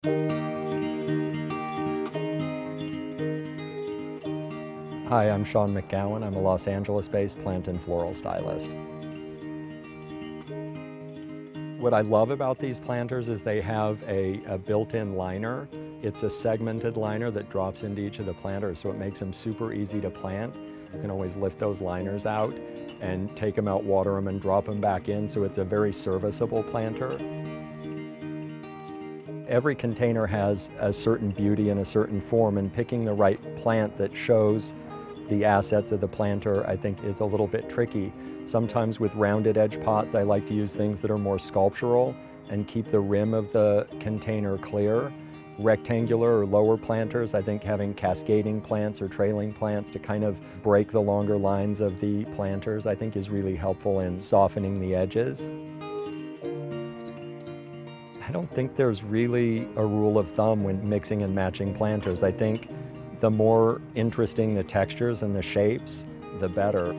Hi, I'm Sean McGowan. I'm a Los Angeles-based plant and floral stylist. What I love about these planters is they have a built-in liner. It's a segmented liner that drops into each of the planters, so it makes them super easy to plant. You can always lift those liners out and take them out, water them, and drop them back in, so it's a very serviceable planter. Every container has a certain beauty and a certain form, and picking the right plant that shows the assets of the planter, I think, is a little bit tricky. Sometimes with rounded edge pots, I like to use things that are more sculptural and keep the rim of the container clear. Rectangular or lower planters, I think having cascading plants or trailing plants to kind of break the longer lines of the planters, I think is really helpful in softening the edges. I don't think there's really a rule of thumb when mixing and matching planters. I think the more interesting the textures and the shapes, the better.